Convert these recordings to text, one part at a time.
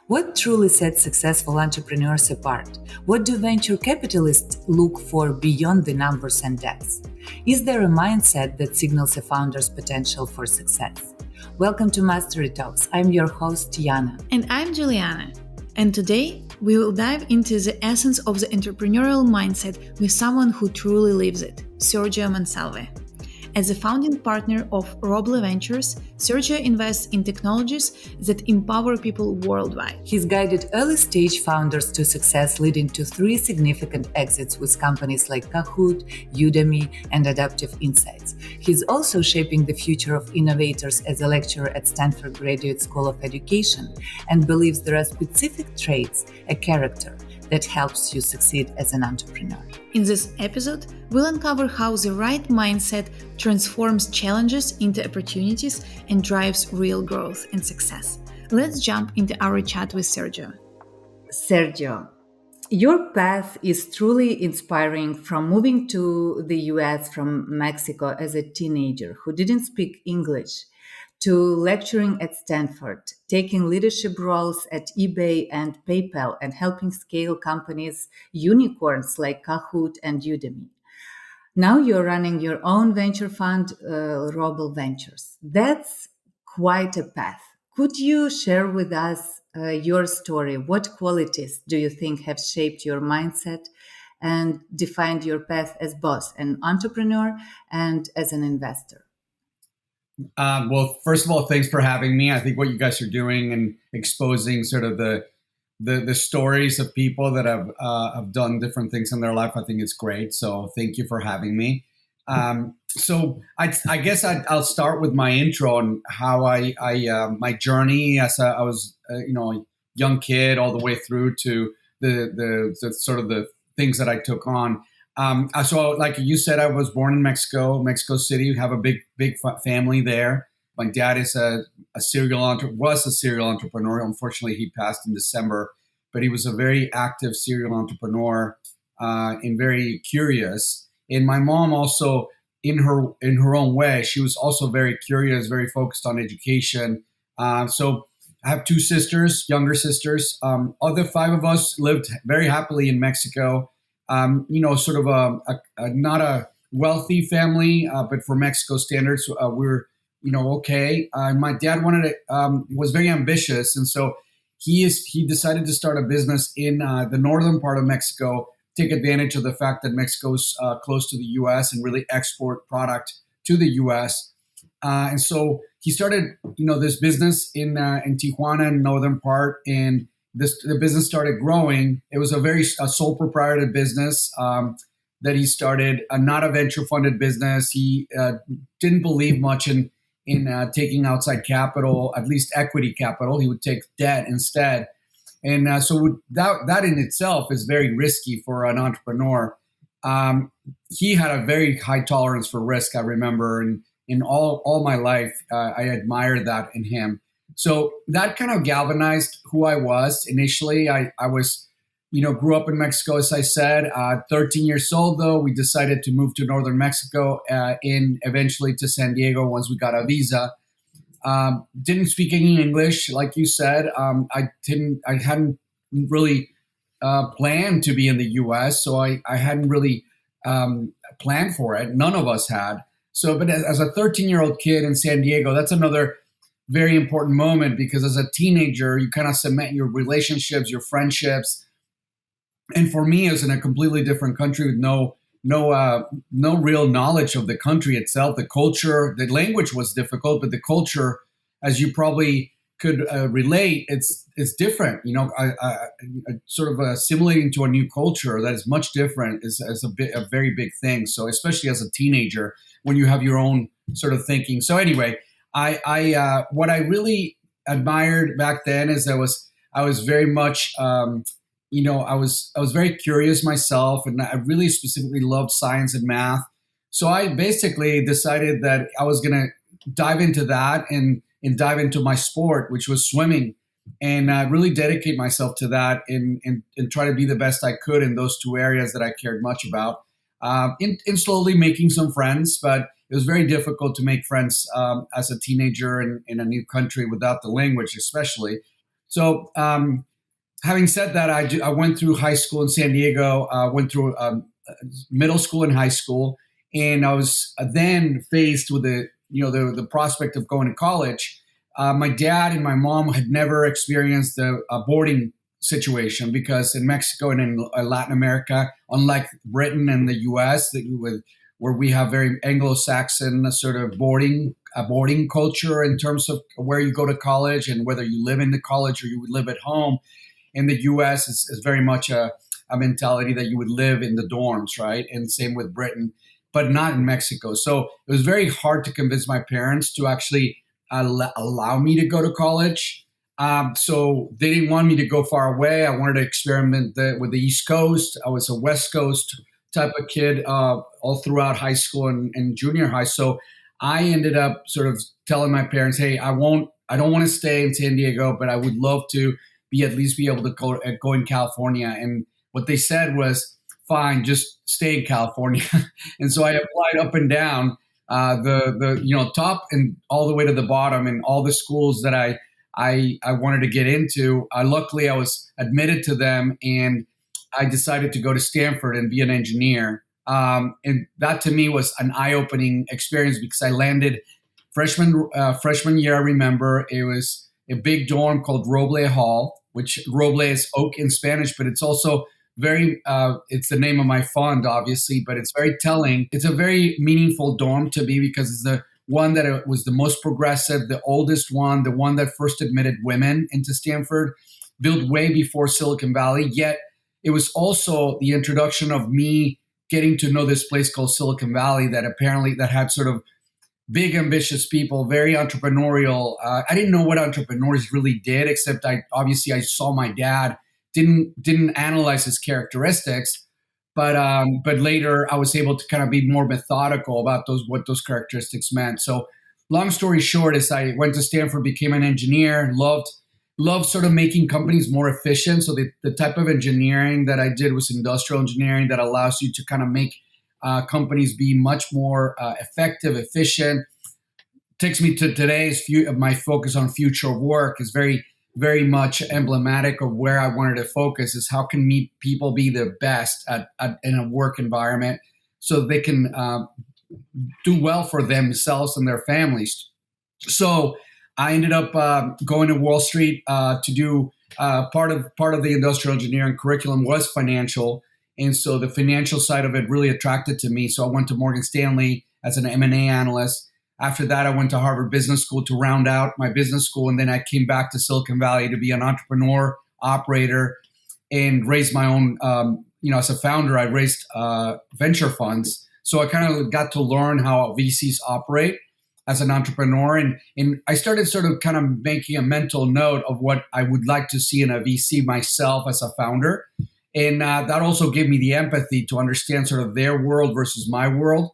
What truly sets successful entrepreneurs apart? What do venture capitalists look for beyond the numbers and debts? Is there a mindset that signals a founder's potential for success? Welcome to Mastery Talks. I'm your host, Yana. And I'm Juliana. And today, we will dive into the essence of the entrepreneurial mindset with someone who truly lives it, Sergio Monsalve. As a founding partner of Roble Ventures, Sergio invests in technologies that empower people worldwide. He's guided early-stage founders to success, leading to 3 significant exits with companies like Kahoot, Udemy, and Adaptive Insights. He's also shaping the future of innovators as a lecturer at Stanford Graduate School of Education and believes there are specific traits, a character, that helps you succeed as an entrepreneur. In this episode, we'll uncover how the right mindset transforms challenges into opportunities and drives real growth and success. Let's jump into our chat with Sergio. Sergio, your path is truly inspiring, from moving to the US from Mexico as a teenager who didn't speak English to lecturing at Stanford, taking leadership roles at eBay and PayPal, and helping scale companies, unicorns like Kahoot and Udemy. Now you're running your own venture fund, Roble Ventures. That's quite a path. Could you share with us your story? What qualities do you think have shaped your mindset and defined your path as both an entrepreneur and as an investor? Well, first of all, thanks for having me. I think what you guys are doing and exposing sort of the stories of people that have done different things in their life, I think it's great. So thank you for having me. So I guess I'll start with my intro and how my journey as I was a young kid all the way through to the sort of the things that I took on. So like you said, I was born in Mexico City. We have a big family there. My dad is was a serial entrepreneur. Unfortunately, he passed in December, but he was a very active serial entrepreneur and very curious. And my mom also, in her own way, she was also very curious, very focused on education. So I have 2 sisters, younger sisters. Other 5 of us lived very happily in Mexico. Sort of a not a wealthy family, but for Mexico standards, we're, okay. My dad was very ambitious. And so he decided to start a business in the northern part of Mexico, take advantage of the fact that Mexico's close to the U.S. and really export product to the U.S. And so he started, this business in Tijuana, in northern part, and the business started growing. It was a sole proprietor business that he started, not a venture funded business. He didn't believe much in taking outside capital, at least equity capital. He would take debt instead. And so that in itself is very risky for an entrepreneur. He had a very high tolerance for risk, I remember. And in all my life, I admired that in him. So that kind of galvanized who I was initially. I was, grew up in Mexico, as I said, 13 years old, though. We decided to move to northern Mexico and eventually to San Diego once we got a visa. Didn't speak any English, like you said. I hadn't really planned to be in the U.S., so I hadn't really planned for it. None of us had. So, but as a 13-year-old kid in San Diego, that's another very important moment, because as a teenager, you kind of cement your relationships, your friendships. And for me, I was in a completely different country with no real knowledge of the country itself. The culture, the language was difficult, but the culture, as you probably could relate, it's different. I sort of assimilating to a new culture that is much different is a very big thing. So especially as a teenager, when you have your own sort of thinking. So anyway, I what I really admired back then is I was very much I was very curious myself, and I really specifically loved science and math. So I basically decided that I was going to dive into that and dive into my sport, which was swimming, and really dedicate myself to that and try to be the best I could in those 2 areas that I cared much about. In slowly making some friends, but it was very difficult to make friends as a teenager in a new country without the language, especially. So having said that, I went through high school in San Diego, went through middle school and high school, and I was then faced with the prospect of going to college. My dad and my mom had never experienced a boarding situation because in Mexico and in Latin America, unlike Britain and the U.S., where we have very Anglo-Saxon sort of boarding culture in terms of where you go to college and whether you live in the college or you would live at home. In the U.S., is very much a mentality that you would live in the dorms, right? And same with Britain, but not in Mexico. So it was very hard to convince my parents to actually allow me to go to college. So they didn't want me to go far away. I wanted to experiment with the East Coast. I was a West Coast type of kid all throughout high school and junior high. So I ended up sort of telling my parents, "Hey, I don't want to stay in San Diego, but I would love to at least be able to go in California." And what they said was, "Fine, just stay in California." And so I applied up and down the top and all the way to the bottom, and all the schools that I wanted to get into. Luckily, I was admitted to them, and I decided to go to Stanford and be an engineer. And that to me was an eye-opening experience because I landed freshman year. I remember it was a big dorm called Roble Hall, which Roble is oak in Spanish, but it's also it's the name of my fund, obviously, but it's very telling. It's a very meaningful dorm to me because it's the one that it was the most progressive, the oldest one, the one that first admitted women into Stanford, built way before Silicon Valley. Yet it was also the introduction of me getting to know this place called Silicon Valley that had sort of big, ambitious people, very entrepreneurial. I didn't know what entrepreneurs really did, except I saw my dad. Didn't analyze his characteristics, but later I was able to kind of be more methodical about what those characteristics meant. So, long story short, is I went to Stanford, became an engineer, loved sort of making companies more efficient. So the type of engineering that I did was industrial engineering that allows you to kind of make companies be much more effective, efficient. Takes me to today's my focus on future work is very much emblematic of where I wanted to focus is how can people be the best in a work environment so they can do well for themselves and their families. So I ended up going to Wall Street to do part of the industrial engineering curriculum was financial. And so the financial side of it really attracted to me. So I went to Morgan Stanley as an M&A analyst. After that, I went to Harvard Business School to round out my business school. And then I came back to Silicon Valley to be an entrepreneur, operator, and raise my own, as a founder, I raised venture funds. So I kind of got to learn how VCs operate as an entrepreneur. And I started sort of kind of making a mental note of what I would like to see in a VC myself as a founder. And that also gave me the empathy to understand sort of their world versus my world.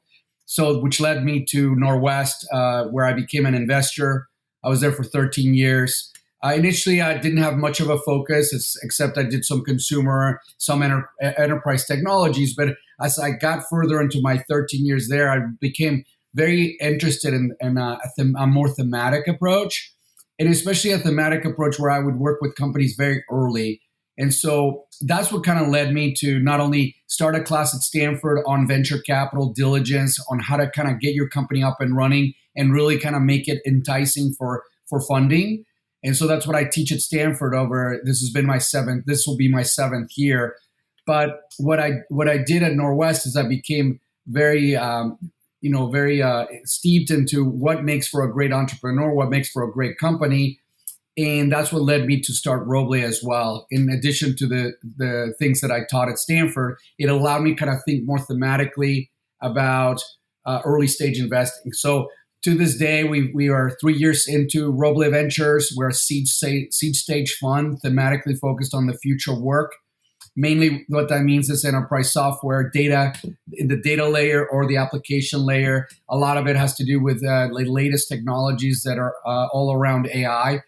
So, which led me to Norwest, where I became an investor. I was there for 13 years. Initially, I didn't have much of a focus, except I did some consumer, some enterprise technologies. But as I got further into my 13 years there, I became very interested in a more thematic approach, and especially a thematic approach where I would work with companies very early. And so that's what kind of led me to not only start a class at Stanford on venture capital diligence, on how to kind of get your company up and running and really kind of make it enticing for funding. And so that's what I teach at Stanford this will be my seventh year. But what I did at Norwest is I became very, steeped into what makes for a great entrepreneur, what makes for a great company. And that's what led me to start Roble as well. In addition to the things that I taught at Stanford, it allowed me kind of think more thematically about early stage investing. So to this day, we are 3 years into Roble Ventures. We're a seed stage fund, thematically focused on the future work. Mainly what that means is enterprise software, data, in the data layer or the application layer. A lot of it has to do with the latest technologies that are all around AI.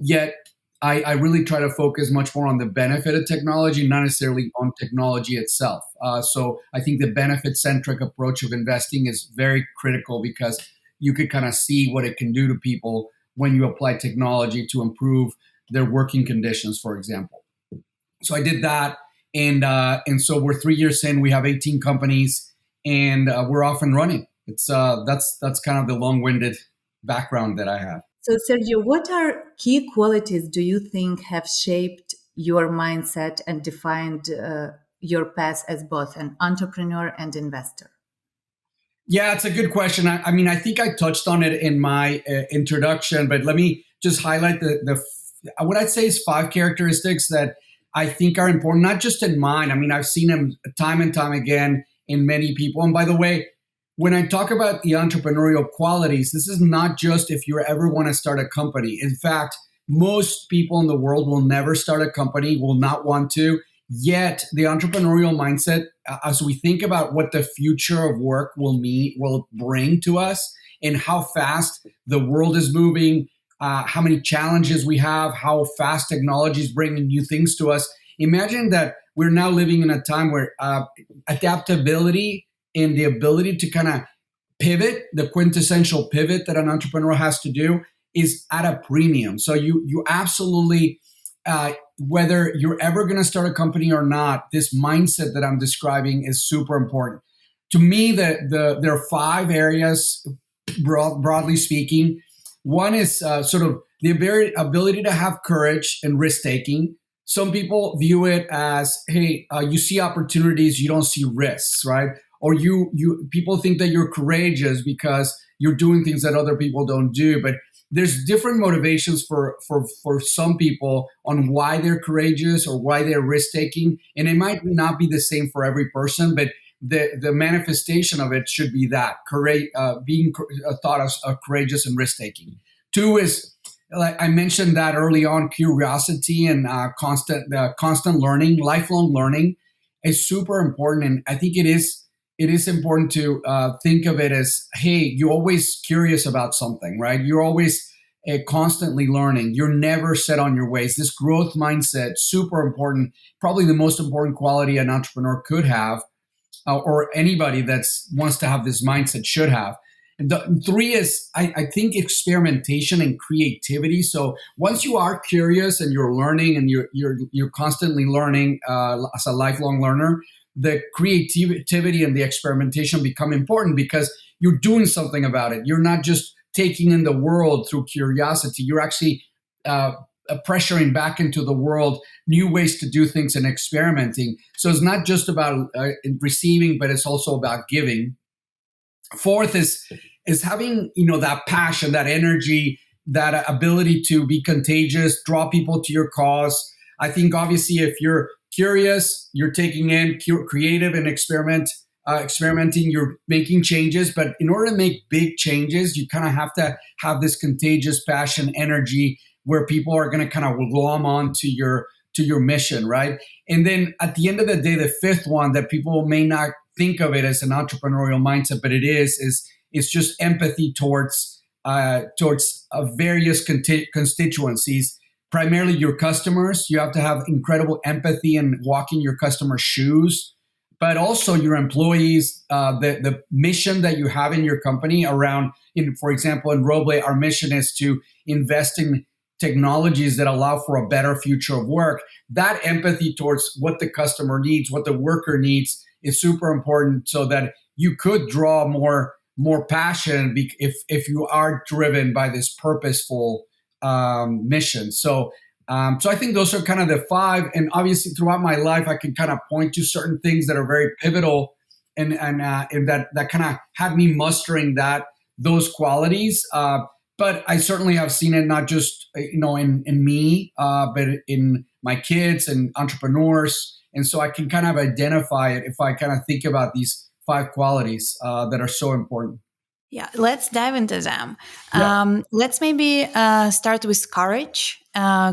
Yet I really try to focus much more on the benefit of technology, not necessarily on technology itself. So I think the benefit-centric approach of investing is very critical because you could kind of see what it can do to people when you apply technology to improve their working conditions, for example. So I did that, and so we're 3 years in. We have 18 companies, and we're off and running. It's that's kind of the long-winded background that I have. So, Sergio, what are key qualities do you think have shaped your mindset and defined your path as both an entrepreneur and investor? Yeah, it's a good question. I mean, I think I touched on it in my introduction, but let me just highlight what I'd say is five characteristics that I think are important, not just in mine. I mean, I've seen them time and time again in many people. And by the way, when I talk about the entrepreneurial qualities, this is not just if you ever want to start a company. In fact, most people in the world will never start a company, will not want to. Yet the entrepreneurial mindset, as we think about what the future of work will bring to us, and how fast the world is moving, how many challenges we have, how fast technology is bringing new things to us. Imagine that we're now living in a time where adaptability and the ability to kind of pivot, the quintessential pivot that an entrepreneur has to do, is at a premium. So you absolutely, whether you're ever going to start a company or not, this mindset that I'm describing is super important. To me, there are five areas, broadly speaking. One is sort of the ability to have courage and risk taking. Some people view it as, hey, you see opportunities, you don't see risks, right? Or you people think that you're courageous because you're doing things that other people don't do. But there's different motivations for some people on why they're courageous or why they're risk taking, and it might not be the same for every person. But the manifestation of it should be that courage, being thought as courageous and risk taking. Two is, like I mentioned that early on, curiosity and constant learning, lifelong learning is super important, and I think it is important to think of it as, hey, you're always curious about something, right? You're always constantly learning. You're never set on your ways. This growth mindset, super important, probably the most important quality an entrepreneur could have, or anybody that wants to have this mindset should have. And three is, I think, experimentation and creativity. So once you are curious and you're learning and you're constantly learning as a lifelong learner, the creativity and the experimentation become important because you're doing something about it. You're not just taking in the world through curiosity. You're actually pressuring back into the world new ways to do things and experimenting. So it's not just about receiving, but it's also about giving. Fourth is having, that passion, that energy, that ability to be contagious, draw people to your cause. I think obviously if you're curious, you're taking in creative and experimenting, you're making changes. But in order to make big changes, you kind of have to have this contagious passion, energy, where people are going to kind of glom on to your mission, right? And then at the end of the day, the fifth one that people may not think of it as an entrepreneurial mindset, but it is just empathy towards various constituencies. Primarily your customers. You have to have incredible empathy and walk in your customers' shoes, but also your employees, the mission that you have in your company around, for example, in Roble, our mission is to invest in technologies that allow for a better future of work. That empathy towards what the customer needs, what the worker needs is super important so that you could draw more passion if you are driven by this purposeful mission. So I think those are kind of the five. And obviously throughout my life, I can kind of point to certain things that are very pivotal and that kind of had me mustering those qualities. But I certainly have seen it not just in me, but in my kids and entrepreneurs. And so I can kind of identify it if I kind of think about these five qualities that are so important. Yeah, let's dive into them. Yeah. Let's maybe start with courage.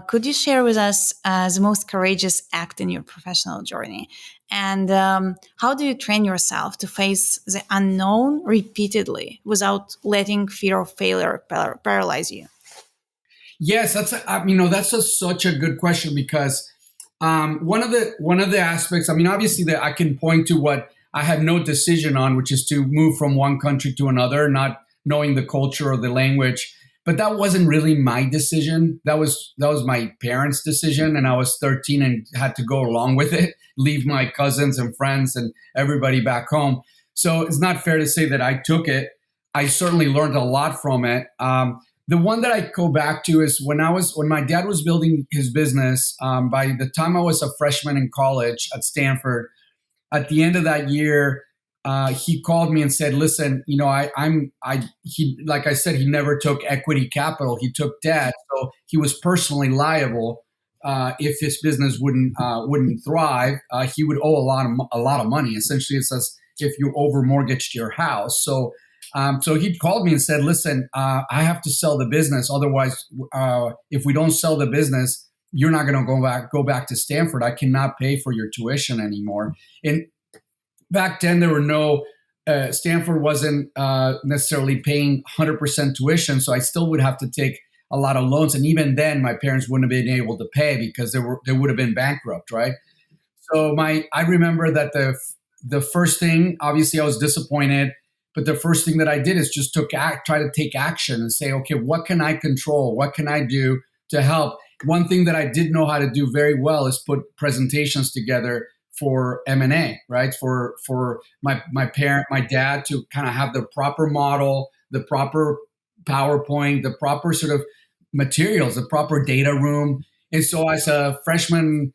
Could you share with us the most courageous act in your professional journey? And how do you train yourself to face the unknown repeatedly without letting fear of failure paralyze you? Yes, that's such a good question because one of the aspects. I mean, obviously, that I can point to what I had no decision on, which is to move from one country to another, not knowing the culture or the language. But that wasn't really my decision. That was my parents' decision, and I was 13 and had to go along with it, leave my cousins and friends and everybody back home. So it's not fair to say that I took it. I certainly learned a lot from it. The one that I go back to is when my dad was building his business. By the time I was a freshman in college at Stanford, at the end of that year, he called me and said, "Listen, he like I said, he never took equity capital. He took debt, so he was personally liable if his business wouldn't thrive. He would owe a lot of money. Essentially, it's as if you over mortgaged your house. So he called me and said, "Listen, I have to sell the business. Otherwise, if we don't sell the business, you're not going to go back to Stanford. I cannot pay for your tuition anymore." And back then, there were no Stanford wasn't necessarily paying 100% tuition, so I still would have to take a lot of loans. And even then, my parents wouldn't have been able to pay because they would have been bankrupt, right? So I remember that the first thing, obviously, I was disappointed. But the first thing that I did is just try to take action and say, okay, what can I control? What can I do to help? One thing that I did know how to do very well is put presentations together for M&A, right? For my dad to kind of have the proper model, the proper PowerPoint, the proper sort of materials, the proper data room. And so as a freshman,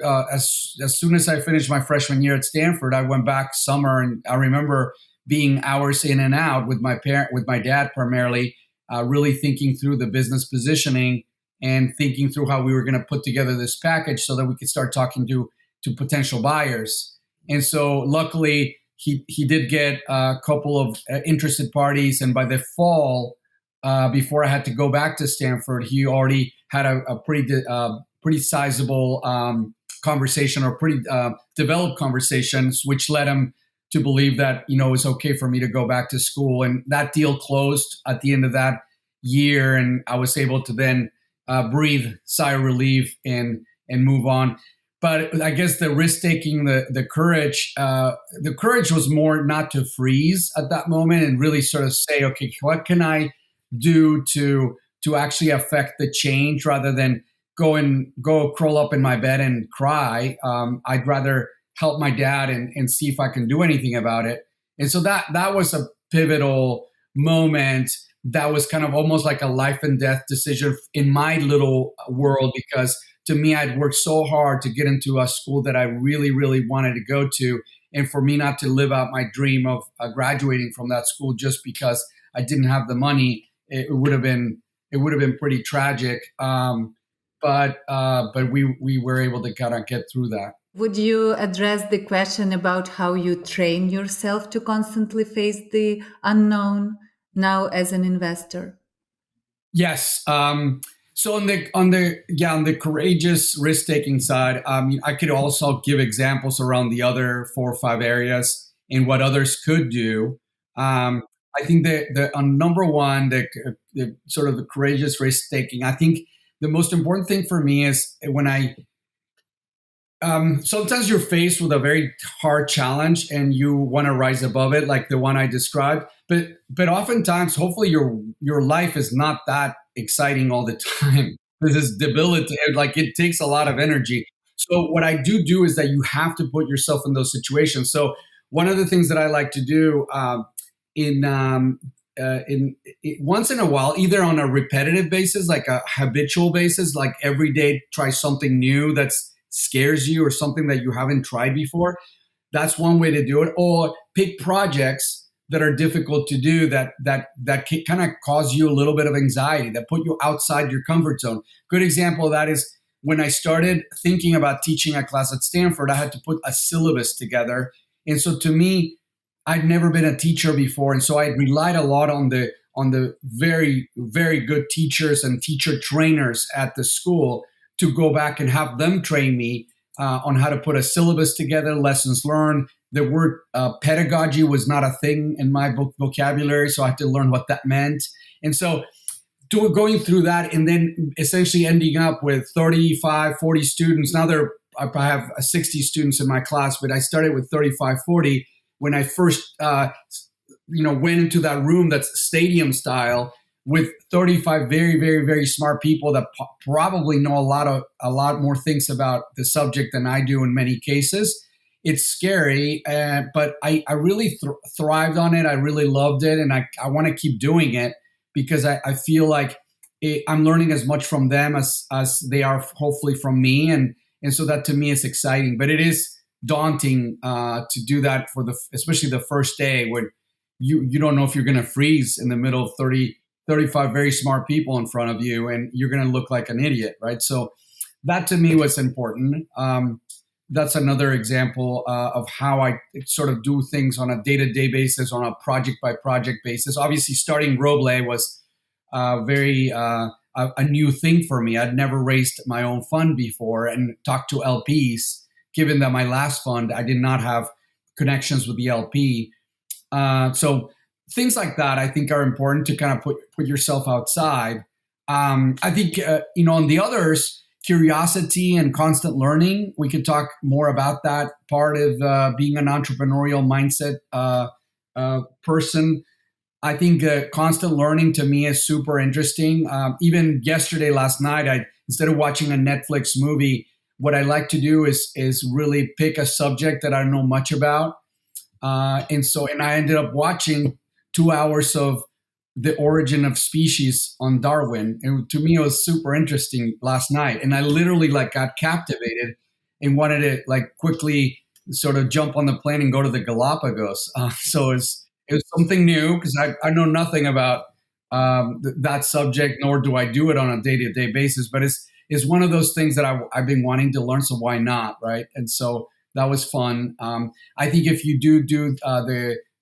as soon as I finished my freshman year at Stanford, I went back summer, and I remember being hours in and out with my dad primarily, really thinking through the business positioning and thinking through how we were going to put together this package so that we could start talking to potential buyers. And so luckily he did get a couple of interested parties. And by the fall, before I had to go back to Stanford, he already had a pretty sizable conversation, or pretty developed conversations, which led him to believe that, it was okay for me to go back to school. And that deal closed at the end of that year. And I was able to then breathe, sigh of relief, and move on. But I guess the risk taking, the courage was more not to freeze at that moment and really sort of say, okay, what can I do to actually affect the change, rather than go crawl up in my bed and cry. I'd rather help my dad and see if I can do anything about it. And so that was a pivotal moment. That was kind of almost like a life and death decision in my little world, because to me, I'd worked so hard to get into a school that I really, really wanted to go to. And for me not to live out my dream of graduating from that school just because I didn't have the money, it would have been pretty tragic. But we were able to kind of get through that. Would you address the question about how you train yourself to constantly face the unknown now as an investor? Yes. So on the courageous risk taking side, I could also give examples around the other 4 or 5 areas and what others could do. I think that on number one, the sort of the courageous risk taking. I think the most important thing for me is when sometimes you're faced with a very hard challenge and you want to rise above it, like the one I described. But oftentimes, hopefully, your life is not that exciting all the time. This is debilitating. Like, it takes a lot of energy. So what I do is that you have to put yourself in those situations. So one of the things that I like to do in once in a while, either on a repetitive basis, like a habitual basis, like every day, try something new that scares you or something that you haven't tried before. That's one way to do it. Or pick projects that are difficult to do that kind of cause you a little bit of anxiety, that put you outside your comfort zone. Good example of that is when I started thinking about teaching a class at Stanford, I had to put a syllabus together. And so to me, I'd never been a teacher before. And so I relied a lot on the very, very good teachers and teacher trainers at the school to go back and have them train me on how to put a syllabus together, lessons learned. The word pedagogy was not a thing in my vocabulary, so I had to learn what that meant. And so going through that and then essentially ending up with 35, 40 students. Now I have 60 students in my class, but I started with 35, 40 when I first went into that room that's stadium style with 35 very, very, very smart people that probably know a lot more things about the subject than I do in many cases. It's scary, but I really thrived on it. I really loved it, and I want to keep doing it because I feel like I'm learning as much from them as they are hopefully from me, and so that to me is exciting. But it is daunting to do that for especially the first day when you don't know if you're going to freeze in the middle of 35 very smart people in front of you, and you're going to look like an idiot, right? So that to me was important. That's another example of how I sort of do things on a day-to-day basis, on a project-by-project basis. Obviously, starting Roble was very a new thing for me. I'd never raised my own fund before and talked to LPs, given that my last fund, I did not have connections with the LP. So things like that, I think, are important to kind of put yourself outside. I think, on the others, curiosity and constant learning, we could talk more about that part of being an entrepreneurial mindset person. I think constant learning to me is super interesting. Even last night, instead of watching a Netflix movie, what I like to do is really pick a subject that I don't know much about, and I ended up watching 2 hours of the origin of species on Darwin, and to me it was super interesting last night. And I literally like got captivated and wanted to like quickly sort of jump on the plane and go to the Galapagos. So it was something new because I know nothing about that subject, nor do I do it on a day to day basis. But it's one of those things that I've been wanting to learn. So why not, right? And so that was fun. I think if you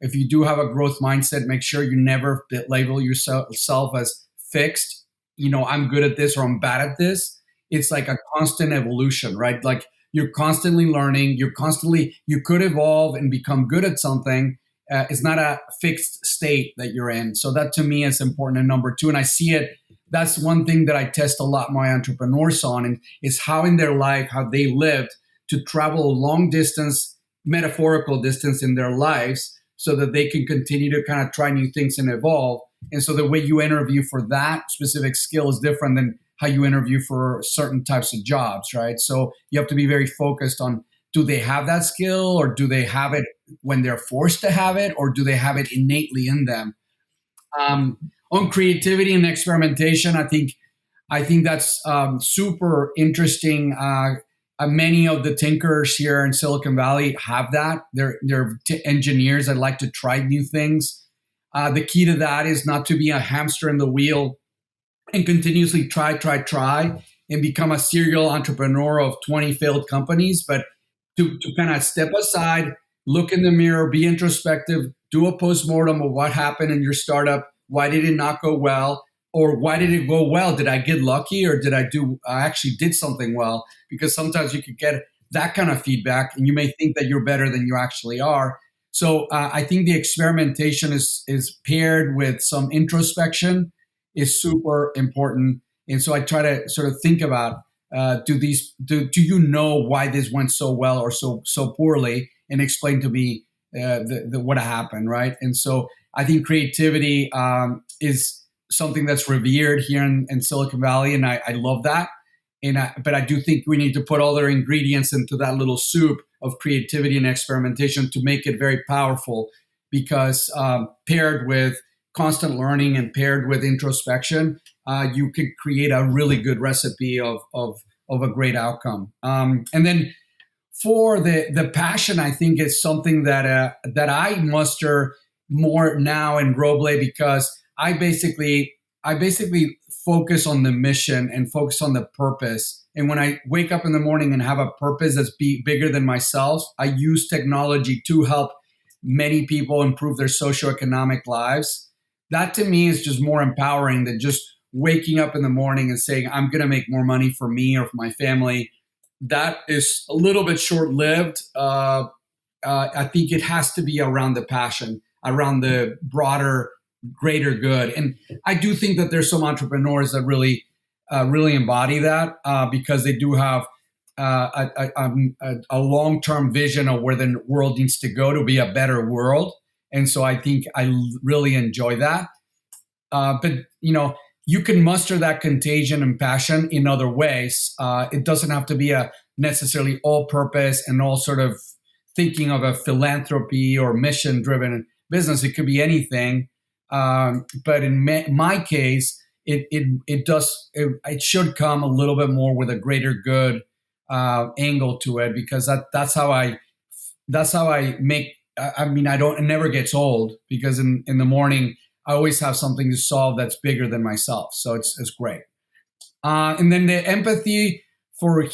if you do have a growth mindset, make sure you never label yourself as fixed. I'm good at this or I'm bad at this. It's like a constant evolution, right? Like you're constantly learning. You could evolve and become good at something. It's not a fixed state that you're in. So that to me is important. And number two, and I see it, that's one thing that I test a lot my entrepreneurs on, and is how in their life, how they lived to travel a long distance, metaphorical distance in their lives so that they can continue to kind of try new things and evolve. And so the way you interview for that specific skill is different than how you interview for certain types of jobs, right? So you have to be very focused on, do they have that skill, or do they have it when they're forced to have it, or do they have it innately in them? On creativity and experimentation, I think that's super interesting. Many of the thinkers here in Silicon Valley have that. They're engineers that like to try new things. The key to that is not to be a hamster in the wheel and continuously try, and become a serial entrepreneur of 20 failed companies, but to kind of step aside, look in the mirror, be introspective, do a postmortem of what happened in your startup. Why did it not go well? Or why did it go well? Did I get lucky, or I actually did something well? Because sometimes you could get that kind of feedback and you may think that you're better than you actually are. So I think the experimentation is paired with some introspection is super important. And so I try to sort of think about, do you know why this went so well or so poorly, and explain to me what happened, right? And so I think creativity is something that's revered here in Silicon Valley, and I love that. But I do think we need to put all their ingredients into that little soup of creativity and experimentation to make it very powerful. Because paired with constant learning and paired with introspection, you could create a really good recipe of a great outcome. And then for the passion, I think is something that I muster more now in Roble, because I basically focus on the mission and focus on the purpose. And when I wake up in the morning and have a purpose that's bigger than myself, I use technology to help many people improve their socioeconomic lives. That to me is just more empowering than just waking up in the morning and saying, I'm going to make more money for me or for my family. That is a little bit short-lived. I think it has to be around the passion, around the broader, greater good. And I do think that there's some entrepreneurs that really embody that, because they do have a long-term vision of where the world needs to go to be a better world. And so I think I really enjoy that. but you can muster that contagion and passion in other ways. It doesn't have to be a necessarily all purpose and all sort of thinking of a philanthropy or mission driven business. It could be anything. But in my case, it should come a little bit more with a greater good angle to it, because that's how I make. I mean, it never gets old, because in the morning I always have something to solve that's bigger than myself. So it's great. And then the empathy for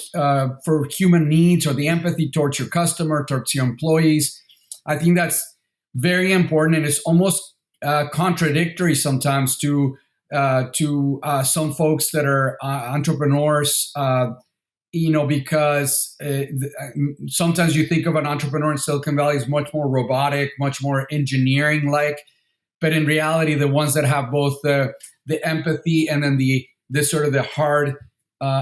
human needs, or the empathy towards your customer, towards your employees. I think that's very important, and it's almost contradictory sometimes to some folks that are entrepreneurs. Because sometimes you think of an entrepreneur in Silicon Valley as much more robotic, much more engineering like, but in reality, the ones that have both the empathy and then the sort of the hard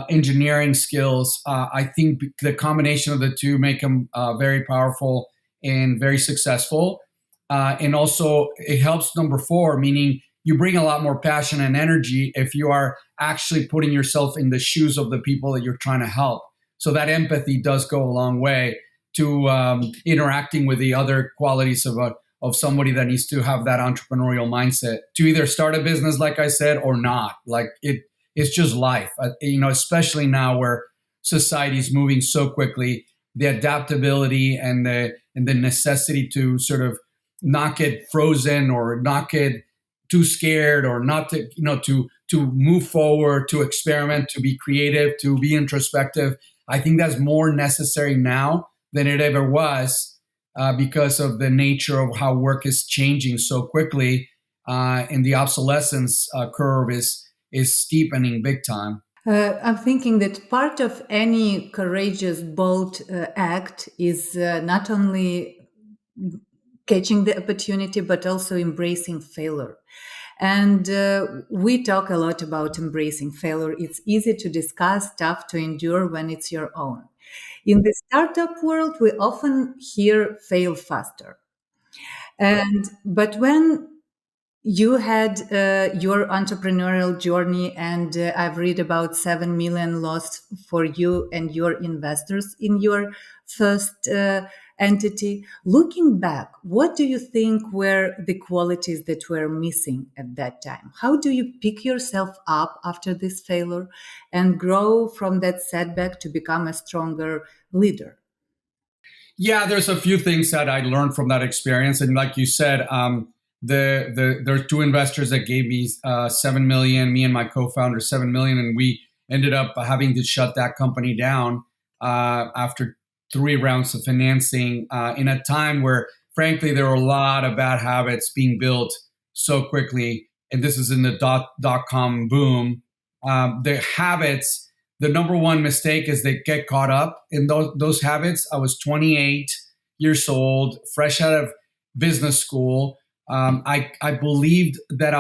engineering skills, I think the combination of the two make them very powerful and very successful. And also, it helps number 4, meaning you bring a lot more passion and energy if you are actually putting yourself in the shoes of the people that you're trying to help. So that empathy does go a long way to interacting with the other qualities of somebody that needs to have that entrepreneurial mindset to either start a business, like I said, or not. Like it's just life, especially now where society is moving so quickly. The adaptability and the necessity to sort of not get frozen or not get too scared, or not to to move forward, to experiment, to be creative, to be introspective. I think that's more necessary now than it ever was, because of the nature of how work is changing so quickly, and the obsolescence curve is steepening big time. I'm thinking that part of any courageous, bold act is not only catching the opportunity, but also embracing failure. And we talk a lot about embracing failure. It's easy to discuss, tough to endure when it's your own. In the startup world, we often hear fail faster. But when you had your entrepreneurial journey, and I've read about 7 million lost for you and your investors in your first entity. Looking back, what do you think were the qualities that were missing at that time? How do you pick yourself up after this failure and grow from that setback to become a stronger leader? Yeah, there's a few things that I learned from that experience, and like you said, there's 2 investors that gave me 7 million, me and my co-founder 7 million, and we ended up having to shut that company down after 3 rounds of financing, in a time where, frankly, there were a lot of bad habits being built so quickly, and this is in the dot-com boom. The habits. The number one mistake is they get caught up in those habits. I was 28 years old, fresh out of business school. I believed that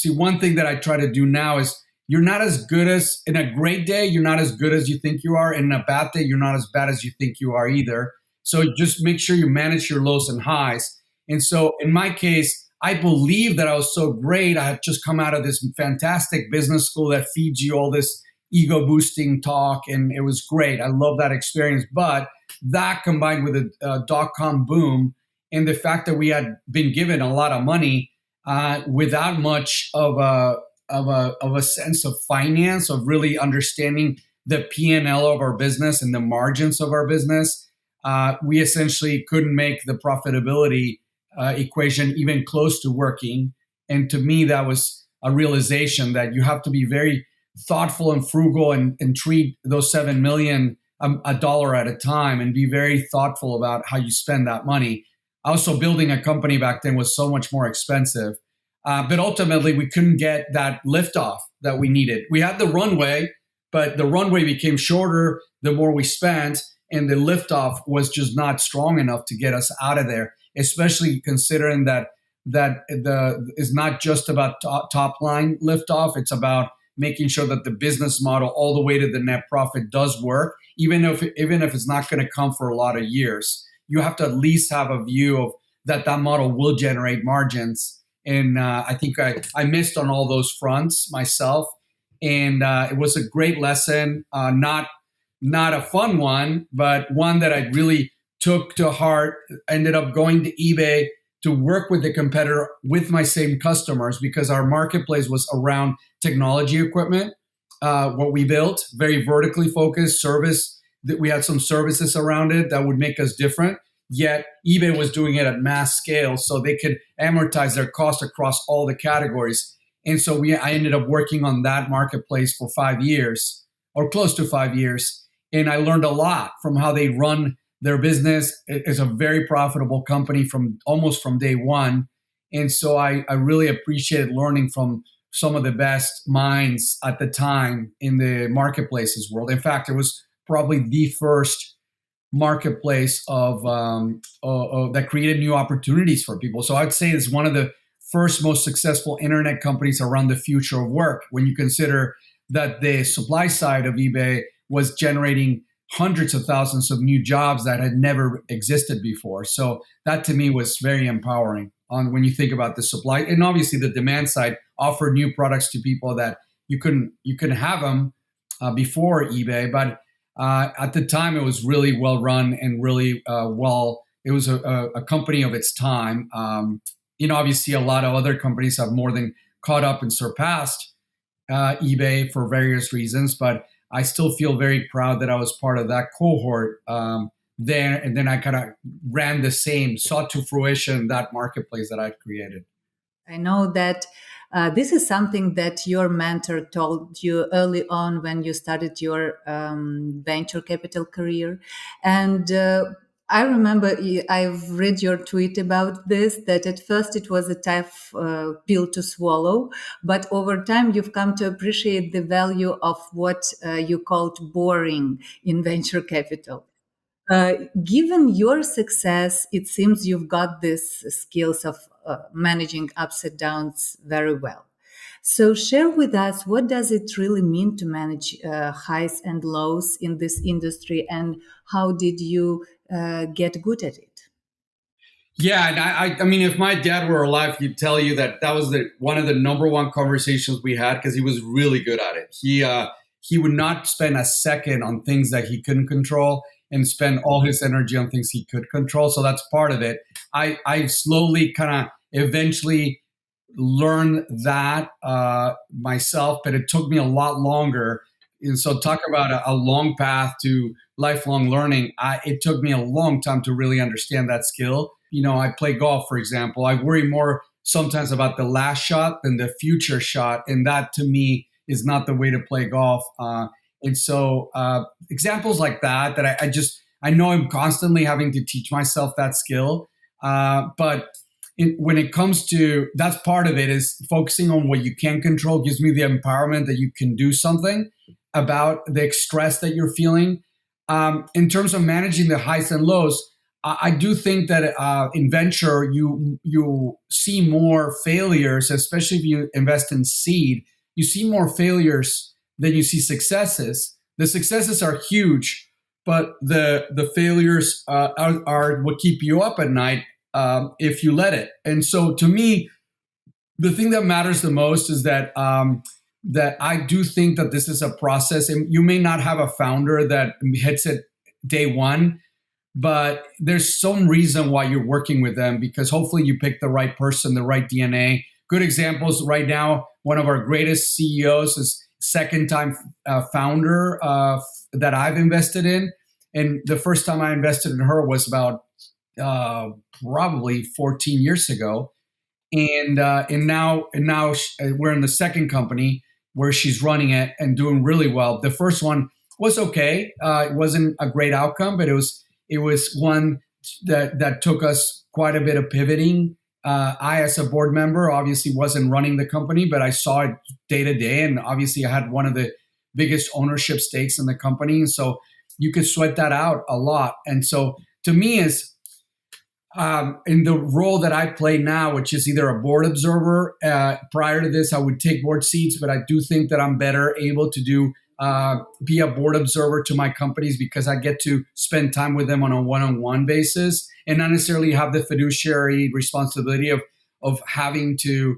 one thing that I try to do now is, you're not as good as, in a great day, you're not as good as you think you are. In a bad day, you're not as bad as you think you are either. So just make sure you manage your lows and highs. And so in my case, I believed that I was so great. I had just come out of this fantastic business school that feeds you all this ego boosting talk, and it was great. I love that experience. But that, combined with the dot-com boom and the fact that we had been given a lot of money without much of a sense of finance, of really understanding the P&L of our business and the margins of our business, we essentially couldn't make the profitability equation even close to working. And to me, that was a realization that you have to be very thoughtful and frugal, and treat those 7 million a dollar at a time, and be very thoughtful about how you spend that money. Also, building a company back then was so much more expensive. But ultimately, we couldn't get that liftoff that we needed. We had the runway, but the runway became shorter the more we spent, and the liftoff was just not strong enough to get us out of there, especially considering that is not just about top line liftoff. It's about making sure that the business model all the way to the net profit does work, even if it's not going to come for a lot of years. You have to at least have a view of that model will generate margins. And I think I missed on all those fronts myself. And it was a great lesson, not a fun one, but one that I really took to heart. Ended up going to eBay to work with the competitor with my same customers because our marketplace was around technology equipment. What we built, very vertically focused service, that we had some services around it that would make us different. Yet eBay was doing it at mass scale, so they could amortize their cost across all the categories. And so I ended up working on that marketplace for 5 years or close to 5 years. And I learned a lot from how they run their business. It's a very profitable company from almost from day one. And so I really appreciated learning from some of the best minds at the time in the marketplaces world. In fact, it was probably the first marketplace that created new opportunities for people. So I'd say it's one of the first most successful internet companies around the future of work when you consider that the supply side of eBay was generating hundreds of thousands of new jobs that had never existed before. So that to me was very empowering on when you think about the supply, and obviously the demand side offered new products to people that you couldn't have them before eBay. But at the time, it was really well run and really well. It was a company of its time. Obviously, a lot of other companies have more than caught up and surpassed eBay for various reasons, but I still feel very proud that I was part of that cohort there. And then I kind of sought to fruition that marketplace that I'd created. I know that this is something that your mentor told you early on when you started your venture capital career. And I remember I've read your tweet about this, that at first it was a tough pill to swallow, but over time you've come to appreciate the value of what you called boring in venture capital. Given your success, it seems you've got these skills of managing ups and downs very well. So, share with us, what does it really mean to manage highs and lows in this industry, and how did you get good at it? Yeah, and I mean, if my dad were alive, he'd tell you that that was one of the number one conversations we had because he was really good at it. He would not spend a second on things that he couldn't control and spend all his energy on things he could control. So that's part of it. I slowly kind of eventually learned that myself, but it took me a lot longer. And so talk about a long path to lifelong learning. It took me a long time to really understand that skill. I play golf, for example. I worry more sometimes about the last shot than the future shot. And that to me is not the way to play golf. And so examples like that I know I'm constantly having to teach myself that skill. But when it comes to, that's part of it, is focusing on what you can control gives me the empowerment that you can do something about the stress that you're feeling. In terms of managing the highs and lows, I do think that in venture, you see more failures, especially if you invest in seed. You see more failures than you see successes. The successes are huge, but the failures are what keep you up at night if you let it. And so to me, the thing that matters the most is that that I do think that this is a process, and you may not have a founder that hits it day one, but there's some reason why you're working with them, because hopefully you pick the right person, the right DNA. Good examples right now, one of our greatest CEOs is second time founder that I've invested in. And the first time I invested in her was about probably 14 years ago. And now we're in the second company where she's running it and doing really well. The first one was okay. It wasn't a great outcome, but it was one that took us quite a bit of pivoting. I, as a board member, obviously wasn't running the company, but I saw it day to day. And obviously I had one of the biggest ownership stakes in the company. And so you could sweat that out a lot. And so to me is in the role that I play now, which is either a board observer. Prior to this, I would take board seats, but I do think that I'm better able to be a board observer to my companies because I get to spend time with them on a one-on-one basis and not necessarily have the fiduciary responsibility of of having to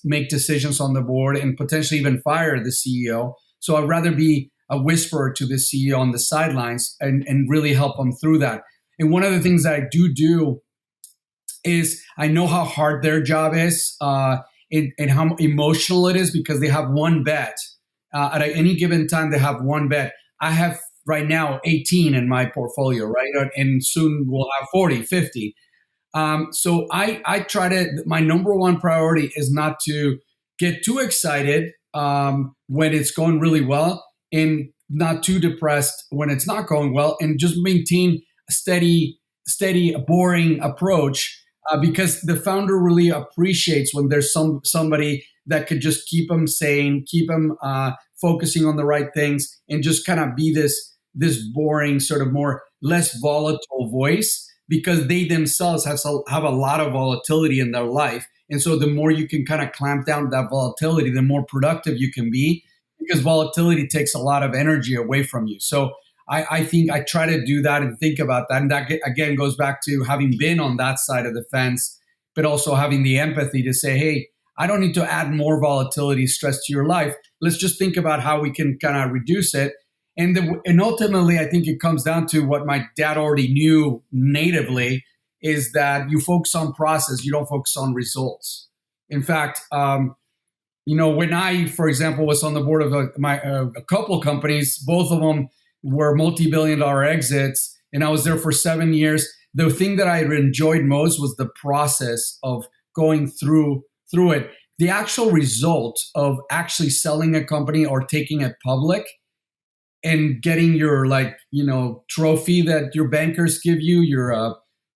make decisions on the board and potentially even fire the CEO. So I'd rather be a whisperer to the CEO on the sidelines and really help them through that. And one of the things that I do is I know how hard their job is, and how emotional it is, because they have one bet. At any given time, they have one bet. I have right now 18 in my portfolio, right? And soon we'll have 40, 50. So I try to, my number one priority is not to get too excited when it's going really well, and not too depressed when it's not going well, and just maintain a steady, boring approach, because the founder really appreciates when there's somebody that could just keep them sane, keep them focusing on the right things, and just kind of be this boring, sort of more less volatile voice, because they themselves have a lot of volatility in their life. And so the more you can kind of clamp down that volatility, the more productive you can be, because volatility takes a lot of energy away from you. So I think I try to do that and think about that. And that, again, goes back to having been on that side of the fence, but also having the empathy to say, hey, I don't need to add more volatility, stress to your life. Let's just think about how we can kind of reduce it. And ultimately, I think it comes down to what my dad already knew natively, is that you focus on process, you don't focus on results. In fact, when I, for example, was on the board of a couple companies, both of them were multi-billion-dollar exits, and I was there for 7 years. The thing that I enjoyed most was the process of going through it. The actual result of actually selling a company or taking it public and getting your trophy that your bankers give you,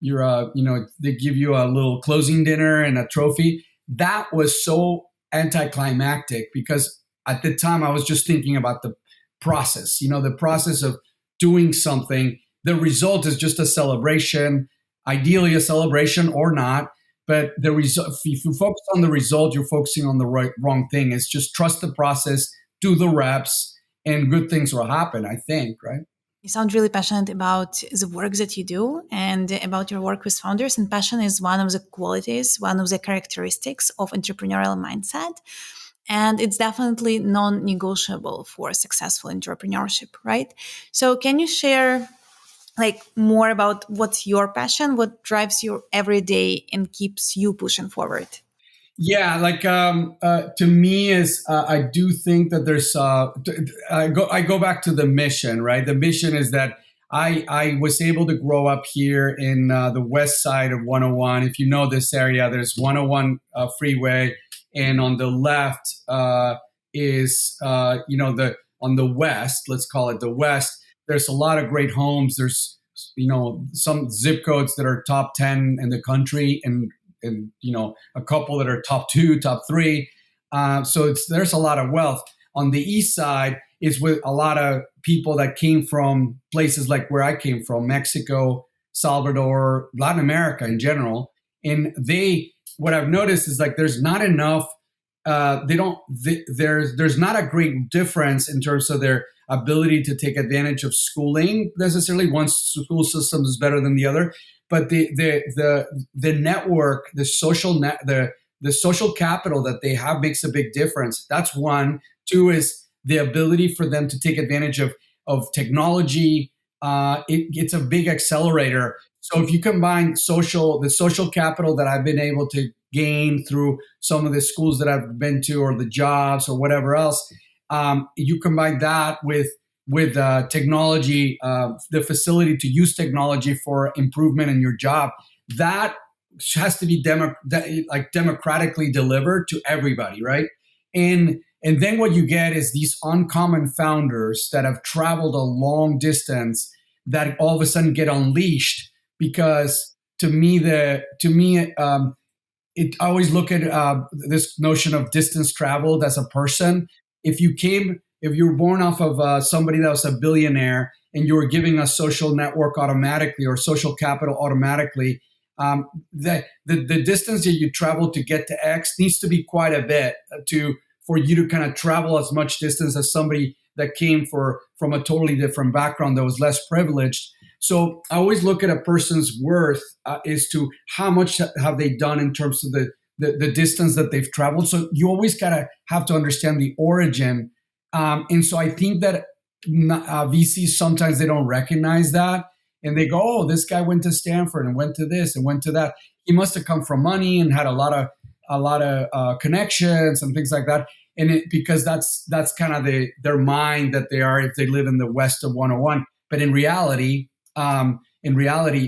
they give you a little closing dinner and a trophy. That was so anticlimactic, because at the time I was just thinking about the process, the process of doing something. The result is just a celebration, ideally a celebration or not. But the result, if you focus on the result, you're focusing on the wrong thing. It's just trust the process, do the reps, and good things will happen, I think, right? You sound really passionate about the work that you do and about your work with founders. And passion is one of the qualities, one of the characteristics of entrepreneurial mindset. And it's definitely non-negotiable for successful entrepreneurship, right? So can you share more about what's your passion, what drives you every day and keeps you pushing forward? Yeah, to me is I do think that there's I go back to the mission, right? The mission is that I was able to grow up here in the west side of 101. If you know this area, there's 101 freeway, and on the left is the on the west, let's call it the west. There's a lot of great homes. There's some zip codes that are top 10 in the country, and a couple that are top 2, top 3. So there's a lot of wealth. On the east side is with a lot of people that came from places like where I came from, Mexico, Salvador, Latin America in general. And what I've noticed is there's not enough. There's not a great difference in terms of their ability to take advantage of schooling necessarily. One school system is better than the other, but the network, the social capital that they have makes a big difference. That's one. Two is the ability for them to take advantage of technology. It's a big accelerator. So if you combine the social capital that I've been able to gain through some of the schools that I've been to, or the jobs, or whatever else, you combine that with technology, the facility to use technology for improvement in your job, that has to be democratically delivered to everybody, right? And then what you get is these uncommon founders that have traveled a long distance that all of a sudden get unleashed. Because to me, I always look at this notion of distance traveled as a person. If you were born off of somebody that was a billionaire and you were giving a social network automatically or social capital automatically, the distance that you travel to get to X needs to be quite a bit for you to kind of travel as much distance as somebody that came from a totally different background that was less privileged. So I always look at a person's worth as to how much have they done in terms of the distance that they've traveled. So you always gotta have to understand the origin. And so I think that VCs sometimes they don't recognize that, and they go, "Oh, this guy went to Stanford and went to this and went to that. He must have come from money and had a lot of connections and things like that." And because that's kind of their mind that they are if they live in the west of 101. But in reality,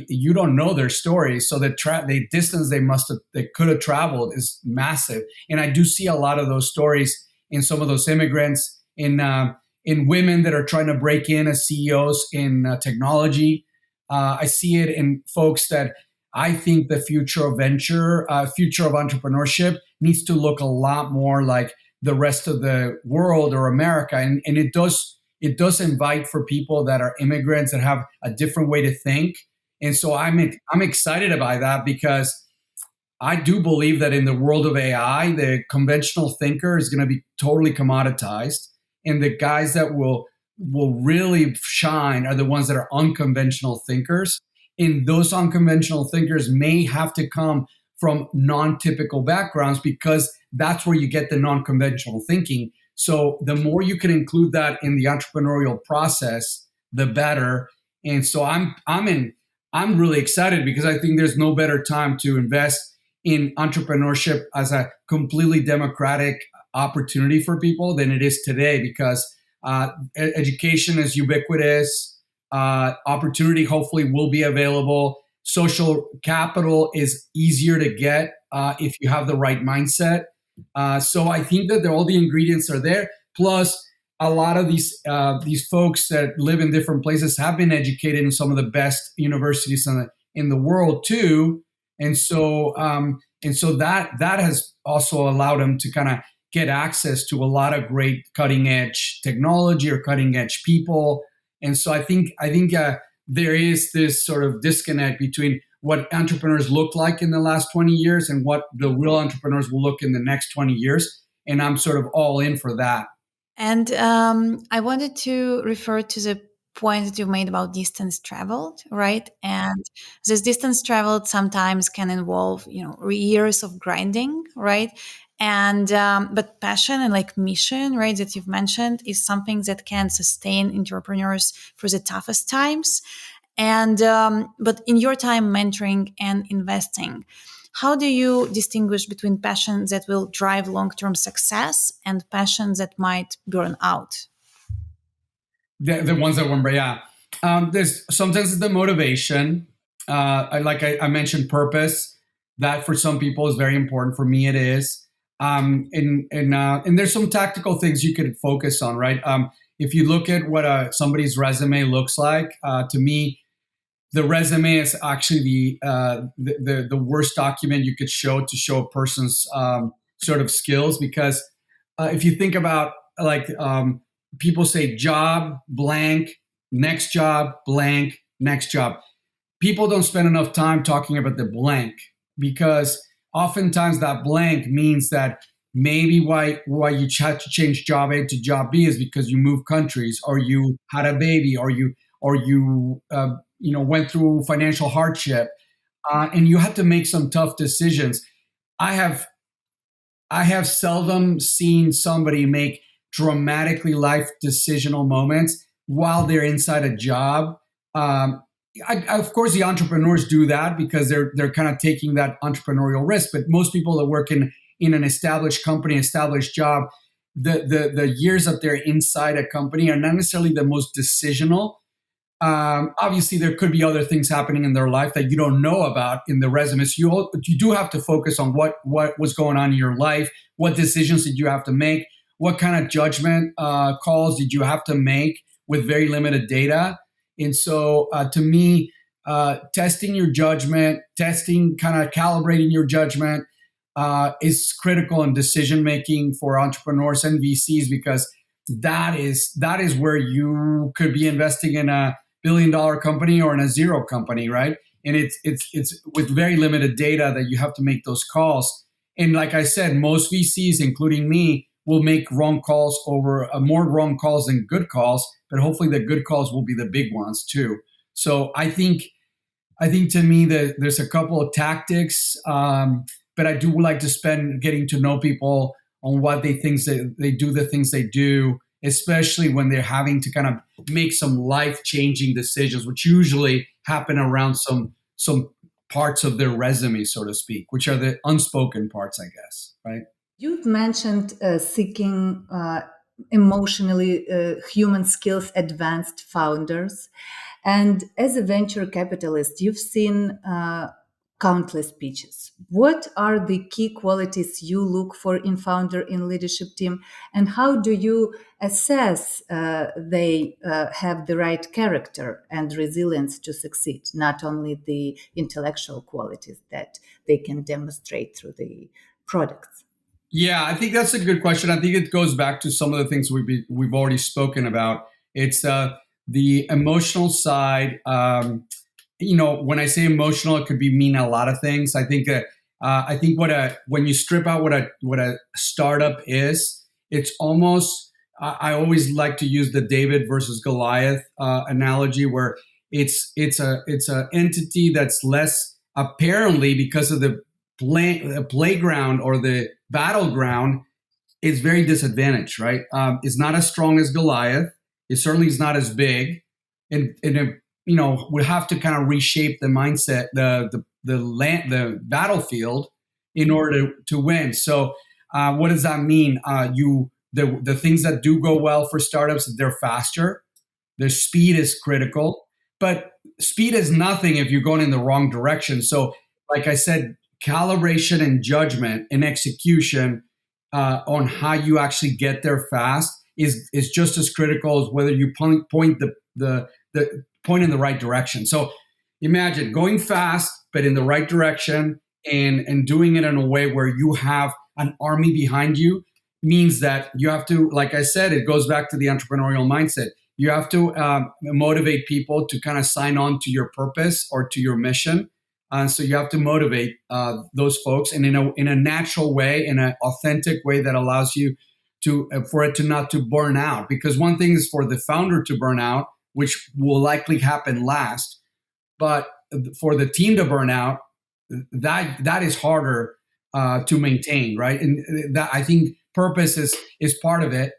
you don't know their stories. So the distance they could have traveled is massive. And I do see a lot of those stories in some of those immigrants, in women that are trying to break in as CEOs in technology. I see it in folks that I think the future of future of entrepreneurship needs to look a lot more like the rest of the world or America, and it does invite for people that are immigrants that have a different way to think, and so I'm excited about that because I do believe that in the world of AI, the conventional thinker is going to be totally commoditized, and the guys that will really shine are the ones that are unconventional thinkers. And those unconventional thinkers may have to come from non-typical backgrounds because that's where you get the non-conventional thinking. So the more you can include that in the entrepreneurial process, the better. And so I'm really excited because I think there's no better time to invest in entrepreneurship as a completely democratic opportunity for people than it is today because education is ubiquitous. Opportunity hopefully will be available. Social capital is easier to get if you have the right mindset. So I think that all the ingredients are there. Plus, a lot of these folks that live in different places have been educated in some of the best universities in the world too, and so that has also allowed them to kind of get access to a lot of great cutting edge technology or cutting edge people. And so I think there is this sort of disconnect between what entrepreneurs look like in the last 20 years and what the real entrepreneurs will look in the next 20 years. And I'm sort of all in for that. And I wanted to refer to the point that you made about distance traveled, right? And this distance traveled sometimes can involve, years of grinding, right? And but passion and like mission, right, that you've mentioned is something that can sustain entrepreneurs through the toughest times. And but in your time mentoring and investing, how do you distinguish between passions that will drive long-term success and passions that might burn out? The ones that were, yeah. There's sometimes it's the motivation. I mentioned purpose. That for some people is very important. For me, it is. And there's some tactical things you could focus on, right? If you look at what somebody's resume looks like, to me, the resume is actually the worst document you could show to show a person's sort of skills because if you think about people say job blank, next job blank, next job. People don't spend enough time talking about the blank because oftentimes that blank means that maybe why you had to change job A to job B is because you moved countries or you had a baby or you went through financial hardship and you had to make some tough decisions. I have seldom seen somebody make dramatically life decisional moments while they're inside a job. Of course, the entrepreneurs do that because they're kind of taking that entrepreneurial risk. But most people that work in an established company, established job, the years that they're inside a company are not necessarily the most decisional. Obviously, there could be other things happening in their life that you don't know about in the resume. So you do have to focus on what was going on in your life, what decisions did you have to make, what kind of judgment calls did you have to make with very limited data. And so to me, testing your judgment, kind of calibrating your judgment is critical in decision making for entrepreneurs and VCs because that is where you could be investing in a $1 billion company or in a zero company, right? And it's with very limited data that you have to make those calls. And like I said, most VCs, including me, will make wrong calls over more wrong calls than good calls, but hopefully the good calls will be the big ones too. So I think to me that there's a couple of tactics but I do like to spend getting to know people on what they think they do, the things they do, especially when they're having to kind of make some life changing decisions, which usually happen around some parts of their resume, so to speak, which are the unspoken parts, I guess, right? You've mentioned seeking emotionally human skills advanced founders. And as a venture capitalist, you've seen countless pitches. What are the key qualities you look for in founder in leadership team, and how do you assess they have the right character and resilience to succeed, not only the intellectual qualities that they can demonstrate through the products? Yeah, I think that's a good question. I think it goes back to some of the things we've already spoken about. It's the emotional side. When I say emotional, it could be mean a lot of things. I think when you strip out what a startup is, it's almost. I always like to use the David versus Goliath analogy, where it's a entity that's less apparently because of the playground or the battleground is very disadvantaged, right? It's not as strong as Goliath. It certainly is not as big, and we have to kind of reshape the mindset, the battlefield, in order to win. So, what does that mean? The things that do go well for startups, they're faster. Their speed is critical, but speed is nothing if you're going in the wrong direction. So, like I said, calibration and judgment and execution on how you actually get there fast is just as critical as whether you point the point in the right direction. So imagine going fast, but in the right direction, and doing it in a way where you have an army behind you means that you have to, like I said, it goes back to the entrepreneurial mindset. You have to motivate people to kind of sign on to your purpose or to your mission. So you have to motivate those folks, and in a natural way, in an authentic way that allows you to for it to not to burn out. Because one thing is for the founder to burn out, which will likely happen last, but for the team to burn out, that is harder to maintain, right? And that, I think, purpose is part of it.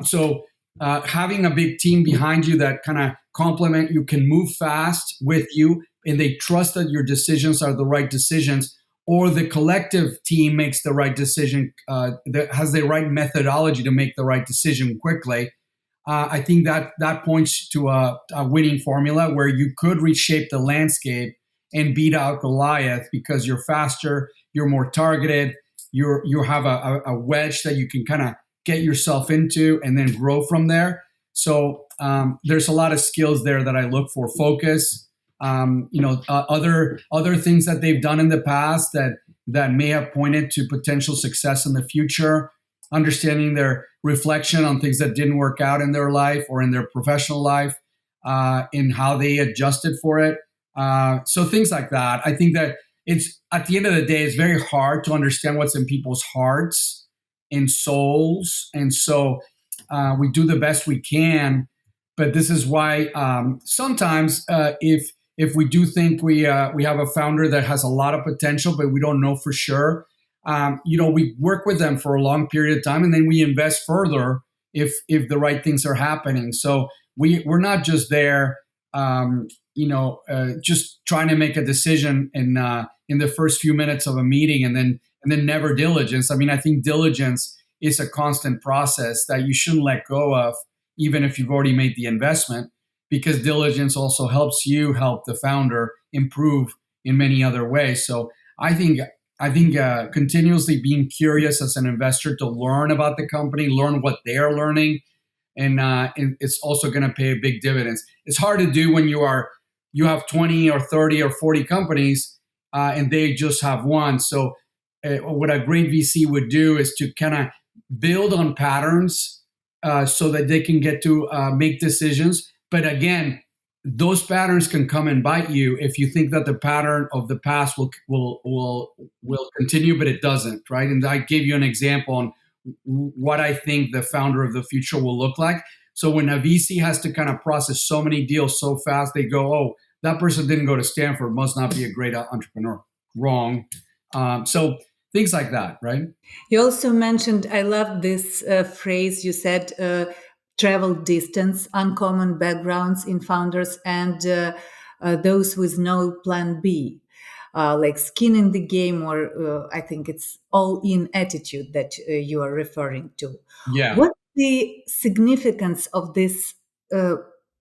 So having a big team behind you that kind of complement you, can move fast with you, and they trust that your decisions are the right decisions, or the collective team makes the right decision, that has the right methodology to make the right decision quickly. I think that points to a winning formula where you could reshape the landscape and beat out Goliath because you're faster, you're more targeted, you have a wedge that you can kind of get yourself into and then grow from there. So there's a lot of skills there that I look for. Focus, other things that they've done in the past that may have pointed to potential success in the future. Understanding their reflection on things that didn't work out in their life or in their professional life, in how they adjusted for it. So things like that. I think that it's, at the end of the day, it's very hard to understand what's in people's hearts and souls, and so we do the best we can. But this is why sometimes if we do think we have a founder that has a lot of potential, but we don't know for sure, we work with them for a long period of time, and then we invest further if the right things are happening. So we're not just there, just trying to make a decision in the first few minutes of a meeting, and then never diligence. I mean, I think diligence is a constant process that you shouldn't let go of, even if you've already made the investment, because diligence also helps you help the founder improve in many other ways. So I think continuously being curious as an investor to learn about the company, learn what they're learning, and it's also going to pay big dividends. It's hard to do when you have 20 or 30 or 40 companies and they just have one. So what a great VC would do is to kind of build on patterns so that they can get to make decisions. But again, those patterns can come and bite you if you think that the pattern of the past will continue, but it doesn't, right? And I gave you an example on what I think the founder of the future will look like. So when a VC has to kind of process so many deals so fast, they go, "Oh, that person didn't go to Stanford, must not be a great entrepreneur." Wrong. So things like that, right? You also mentioned, I love this phrase you said, travel distance, uncommon backgrounds in founders, and those with no plan B, like skin in the game, or I think it's all in attitude that you are referring to. Yeah. What's the significance of this uh,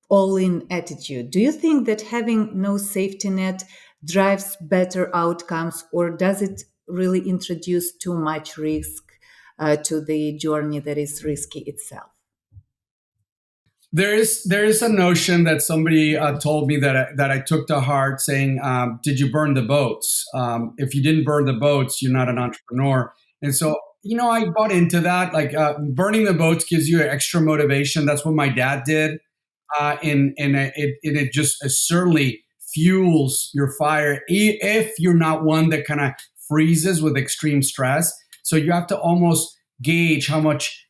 all in attitude? Do you think that having no safety net drives better outcomes, or does it really introduce too much risk to the journey that is risky itself? There is a notion that somebody told me that I took to heart, saying, "Did you burn the boats? If you didn't burn the boats, you're not an entrepreneur." And so, I bought into that. Like, burning the boats gives you extra motivation. That's what my dad did, and it just certainly fuels your fire if you're not one that kind of freezes with extreme stress. So you have to almost gauge how much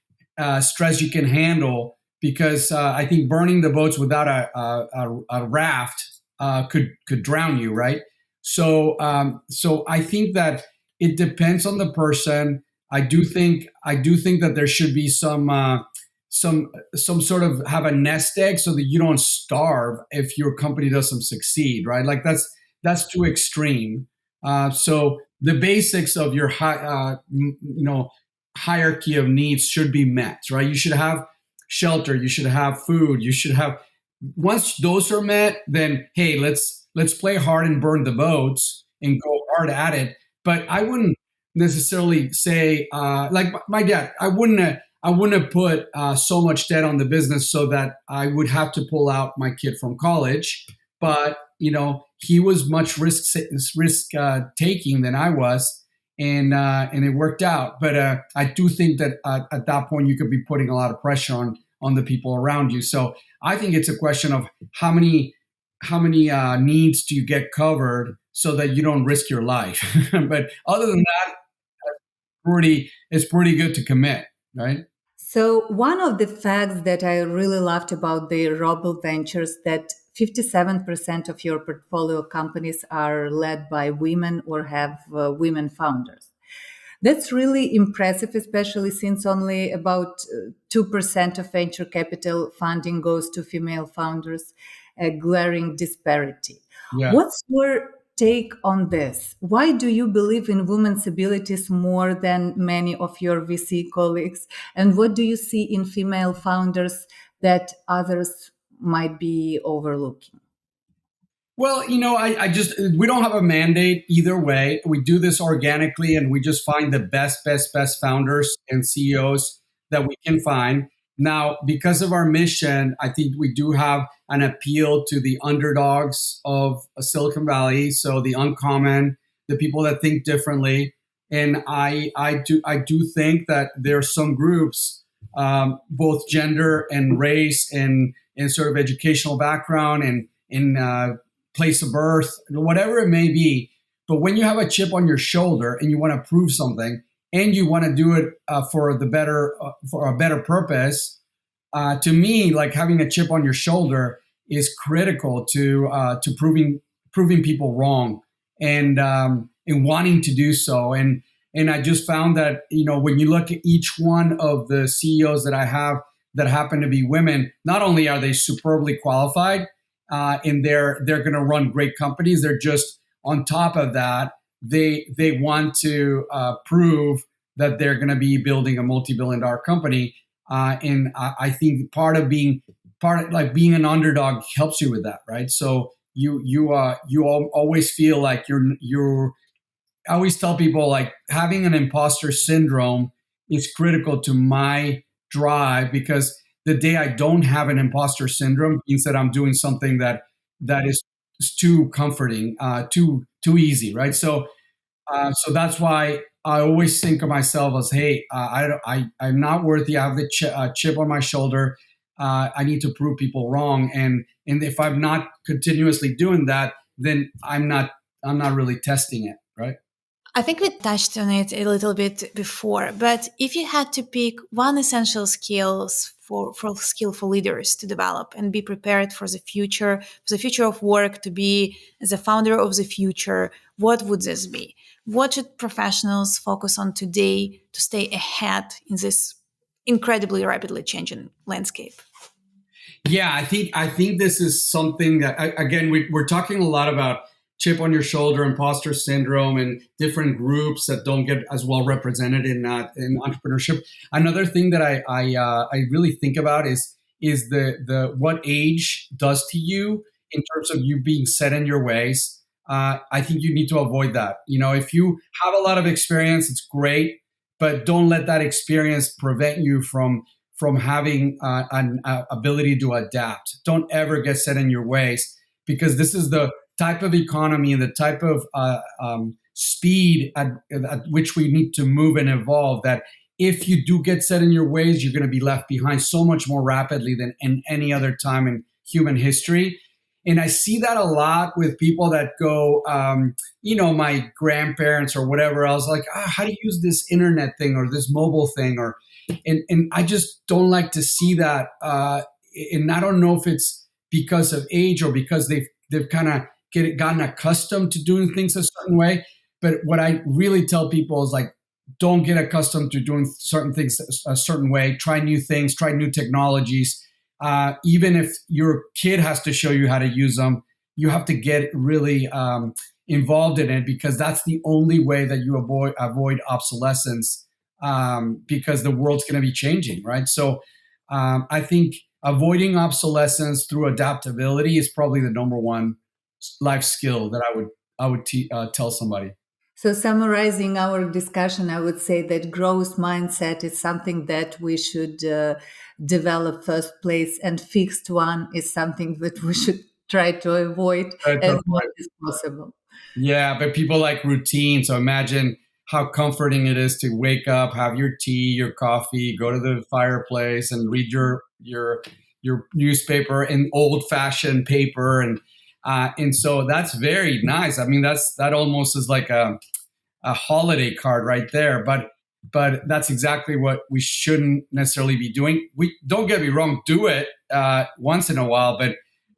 stress you can handle, because I think burning the boats without a raft could drown you, right? So I think that it depends on the person. I do think that there should be some sort of have a nest egg so that you don't starve if your company doesn't succeed, right? Like that's too extreme. So the basics of your hierarchy of needs should be met, right? You should have shelter, you should have food, you should have. Once those are met, then hey, let's play hard and burn the boats and go hard at it. But I wouldn't necessarily say like my dad. I wouldn't have put so much debt on the business so that I would have to pull out my kid from college. But he was much risk taking than I was, and it worked out. But I do think that at that point you could be putting a lot of pressure on the people around you. So I think it's a question of how many needs do you get covered so that you don't risk your life. But other than that, it's pretty good to commit, right? So one of the facts that I really loved about the Robel Ventures that 57% of your portfolio companies are led by women or have women founders. That's really impressive, especially since only about 2% of venture capital funding goes to female founders, a glaring disparity. Yeah. What's your take on this? Why do you believe in women's abilities more than many of your VC colleagues? And what do you see in female founders that others might be overlooking? Well, we don't have a mandate either way. We do this organically, and we just find the best founders and CEOs that we can find. Now, because of our mission, I think we do have an appeal to the underdogs of Silicon Valley. So the uncommon, the people that think differently. And I do think that there are some groups, both gender and race and sort of educational background and in place of birth, whatever it may be. But when you have a chip on your shoulder and you want to prove something and you want to do it for a better purpose, to me, like having a chip on your shoulder is critical to proving people wrong and wanting to do so. And I just found that when you look at each one of the CEOs that I have that happen to be women, not only are they superbly qualified, and they're going to run great companies. They're just on top of that. They want to prove that they're going to be building a multi-billion-dollar company, and I think like being an underdog helps you with that, right? So you always feel like you're. I always tell people like having an imposter syndrome is critical to my drive, because the day I don't have an imposter syndrome means that I'm doing something that is too comforting, too easy, right? So that's why I always think of myself as, hey, I'm not worthy. I have the chip on my shoulder. I need to prove people wrong, and if I'm not continuously doing that, then I'm not really testing it, right? I think we touched on it a little bit before, but if you had to pick one essential skills for skillful leaders to develop and be prepared for the future of work, to be the founder of the future, what would this be? What should professionals focus on today to stay ahead in this incredibly rapidly changing landscape? Yeah, I think this is something that again we're talking a lot about chip on your shoulder, imposter syndrome, and different groups that don't get as well represented in entrepreneurship. Another thing that I really think about is the what age does to you in terms of you being set in your ways. I think you need to avoid that. If you have a lot of experience, it's great, but don't let that experience prevent you from having an ability to adapt. Don't ever get set in your ways, because this is the type of economy and the type of speed at which we need to move and evolve, that if you do get set in your ways, you're going to be left behind so much more rapidly than in any other time in human history. And I see that a lot with people that go, my grandparents or whatever else, like, how do you use this internet thing or this mobile thing? And I just don't like to see that. And I don't know if it's because of age or because they've kind of gotten accustomed to doing things a certain way. But what I really tell people is, like, don't get accustomed to doing certain things a certain way. Try new things, try new technologies. Even if your kid has to show you how to use them, you have to get really involved in it, because that's the only way that you avoid obsolescence, because the world's going to be changing, right? So I think avoiding obsolescence through adaptability is probably the number one life skill that I would tell somebody. So, summarizing our discussion, I would say that growth mindset is something that we should develop first place, and fixed one is something that we should try to avoid as much as possible. Yeah, but people like routine. So imagine how comforting it is to wake up, have your tea, your coffee, go to the fireplace, and read your newspaper in old fashioned paper, and so that's very nice. I mean, that almost is like a holiday card right there. But that's exactly what we shouldn't necessarily be doing. We don't get me wrong, do it once in a while,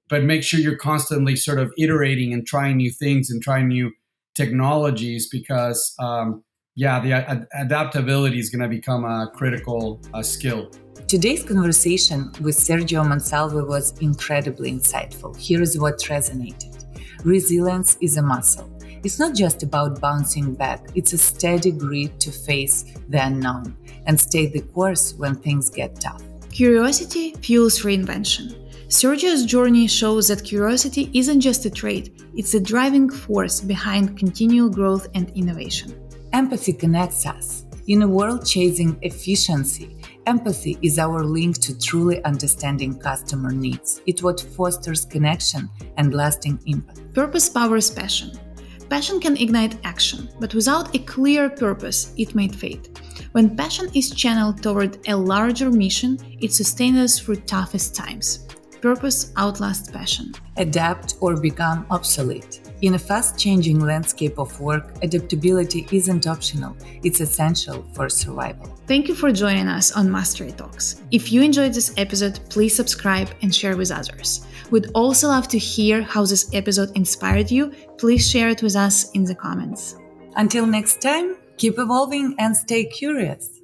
but make sure you're constantly sort of iterating and trying new things and trying new technologies, because the adaptability is going to become a critical skill. Today's conversation with Sergio Monsalve was incredibly insightful. Here is what resonated. Resilience is a muscle. It's not just about bouncing back, it's a steady grit to face the unknown and stay the course when things get tough. Curiosity fuels reinvention. Sergio's journey shows that curiosity isn't just a trait, it's a driving force behind continual growth and innovation. Empathy connects us. In a world chasing efficiency, empathy is our link to truly understanding customer needs. It's what fosters connection and lasting impact. Purpose powers passion. Passion can ignite action, but without a clear purpose, it may fade. When passion is channeled toward a larger mission, it sustains us through toughest times. Purpose outlasts passion. Adapt or become obsolete. In a fast-changing landscape of work, adaptability isn't optional. It's essential for survival. Thank you for joining us on Mastery Talks. If you enjoyed this episode, please subscribe and share with others. We'd also love to hear how this episode inspired you. Please share it with us in the comments. Until next time, keep evolving and stay curious.